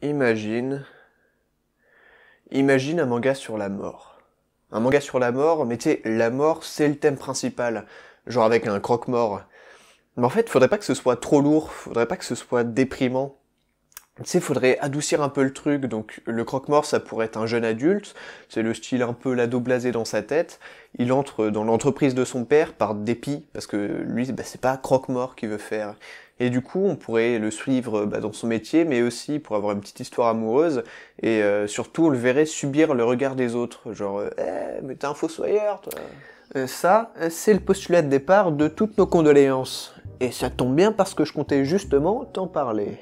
Imagine... Imagine un manga sur la mort. Un manga sur la mort, mais tu sais, la mort, c'est le thème principal. Genre avec un croque-mort. Mais en fait, faudrait pas que ce soit trop lourd, faudrait pas que ce soit déprimant. Tu sais, faudrait adoucir un peu le truc, donc le croque-mort, ça pourrait être un jeune adulte, c'est le style un peu l'ado blasé dans sa tête, il entre dans l'entreprise de son père par dépit, parce que lui, c'est pas croque-mort qu'il veut faire. Et du coup, on pourrait le suivre dans son métier, mais aussi pour avoir une petite histoire amoureuse, et surtout, on le verrait subir le regard des autres, genre mais t'es un fossoyeur, toi !» Ça, c'est le postulat de départ de toutes nos condoléances. Et ça tombe bien parce que je comptais justement t'en parler.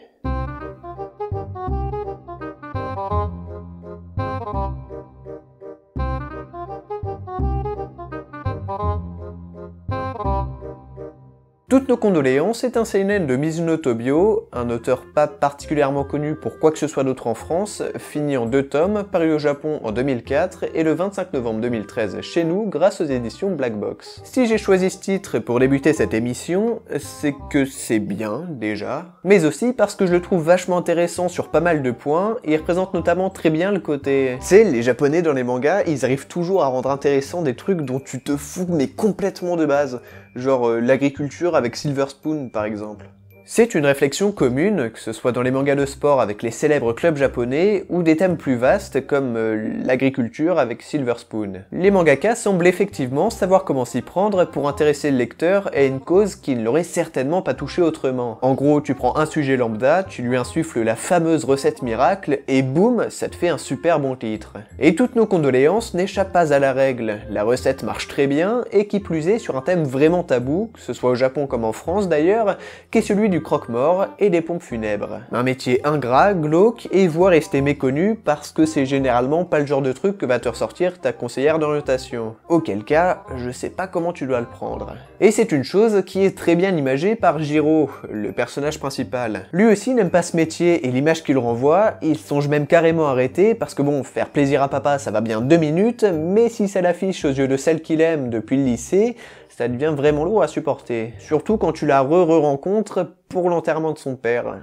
Toutes nos condoléances est un seinen de Mizuno Tobio, un auteur pas particulièrement connu pour quoi que ce soit d'autre en France, fini en 2 tomes, paru au Japon en 2004 et le 25 novembre 2013 chez nous grâce aux éditions Black Box. Si j'ai choisi ce titre pour débuter cette émission, c'est que c'est bien déjà, mais aussi parce que je le trouve vachement intéressant sur pas mal de points, et il représente notamment très bien le côté... Tu sais, les japonais dans les mangas, ils arrivent toujours à rendre intéressant des trucs dont tu te fous mais complètement de base. Genre l'agriculture avec Silver Spoon par exemple. C'est une réflexion commune, que ce soit dans les mangas de sport avec les célèbres clubs japonais, ou des thèmes plus vastes comme l'agriculture avec Silver Spoon. Les mangaka semblent effectivement savoir comment s'y prendre pour intéresser le lecteur à une cause qui ne l'aurait certainement pas touché autrement. En gros, tu prends un sujet lambda, tu lui insuffles la fameuse recette miracle, et boum, ça te fait un super bon titre. Et toutes nos condoléances n'échappent pas à la règle. La recette marche très bien, et qui plus est sur un thème vraiment tabou, que ce soit au Japon comme en France d'ailleurs, qui est celui du croque-mort et des pompes funèbres. Un métier ingrat, glauque et voire resté méconnu parce que c'est généralement pas le genre de truc que va te ressortir ta conseillère d'orientation. Auquel cas, je sais pas comment tu dois le prendre. Et c'est une chose qui est très bien imagée par Jiro, le personnage principal. Lui aussi n'aime pas ce métier et l'image qu'il renvoie, il songe même carrément arrêter parce que bon, faire plaisir à papa ça va bien 2 minutes, mais si ça l'affiche aux yeux de celle qu'il aime depuis le lycée, ça devient vraiment lourd à supporter. Surtout quand tu la re-rencontres pour l'enterrement de son père.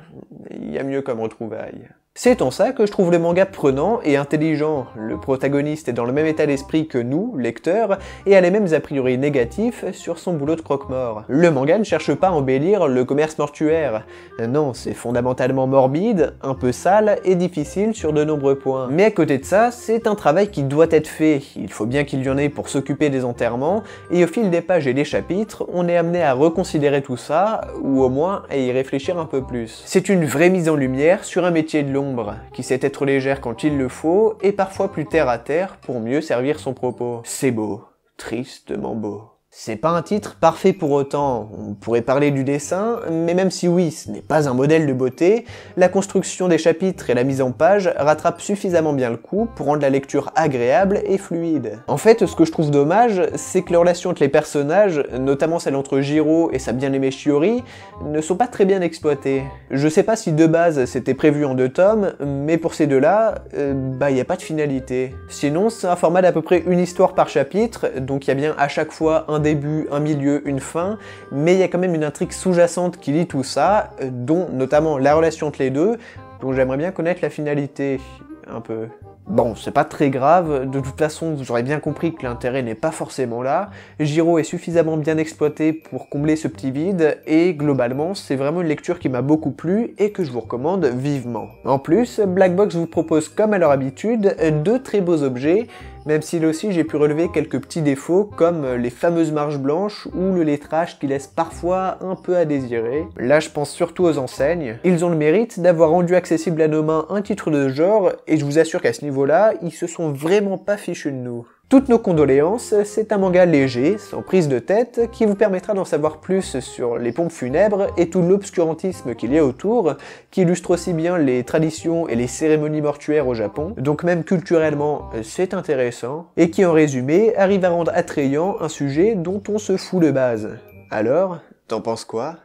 Il y a mieux comme retrouvailles. C'est en ça que je trouve le manga prenant et intelligent. Le protagoniste est dans le même état d'esprit que nous, lecteurs, et a les mêmes a priori négatifs sur son boulot de croque-mort. Le manga ne cherche pas à embellir le commerce mortuaire. Non, c'est fondamentalement morbide, un peu sale et difficile sur de nombreux points. Mais à côté de ça, c'est un travail qui doit être fait. Il faut bien qu'il y en ait pour s'occuper des enterrements, et au fil des pages et des chapitres, on est amené à reconsidérer tout ça, ou au moins à y réfléchir un peu plus. C'est une vraie mise en lumière sur un métier de l'ombre, qui sait être légère quand il le faut, et parfois plus terre à terre pour mieux servir son propos. C'est beau, tristement beau. C'est pas un titre parfait pour autant, on pourrait parler du dessin, mais même si oui, ce n'est pas un modèle de beauté, la construction des chapitres et la mise en page rattrapent suffisamment bien le coup pour rendre la lecture agréable et fluide. En fait, ce que je trouve dommage, c'est que les relations entre les personnages, notamment celle entre Jiro et sa bien-aimée Shiori, ne sont pas très bien exploitées. Je sais pas si de base c'était prévu en 2 tomes, mais pour ces deux-là, y a pas de finalité. Sinon, c'est un format d'à peu près une histoire par chapitre, donc il y a bien à chaque fois un début, un milieu, une fin, mais il y a quand même une intrigue sous-jacente qui lie tout ça, dont notamment la relation entre les deux, dont j'aimerais bien connaître la finalité, un peu. Bon, c'est pas très grave, de toute façon j'aurais bien compris que l'intérêt n'est pas forcément là, Jiro est suffisamment bien exploité pour combler ce petit vide, et globalement c'est vraiment une lecture qui m'a beaucoup plu et que je vous recommande vivement. En plus, Black Box vous propose comme à leur habitude 2 très beaux objets, même si là aussi j'ai pu relever quelques petits défauts comme les fameuses marges blanches ou le lettrage qui laisse parfois un peu à désirer. Là je pense surtout aux enseignes. Ils ont le mérite d'avoir rendu accessible à nos mains un titre de genre et je vous assure qu'à ce niveau-là, ils se sont vraiment pas fichus de nous. Toutes nos condoléances, c'est un manga léger, sans prise de tête, qui vous permettra d'en savoir plus sur les pompes funèbres et tout l'obscurantisme qu'il y a autour, qui illustre aussi bien les traditions et les cérémonies mortuaires au Japon, donc même culturellement c'est intéressant, et qui en résumé arrive à rendre attrayant un sujet dont on se fout de base. Alors, t'en penses quoi ?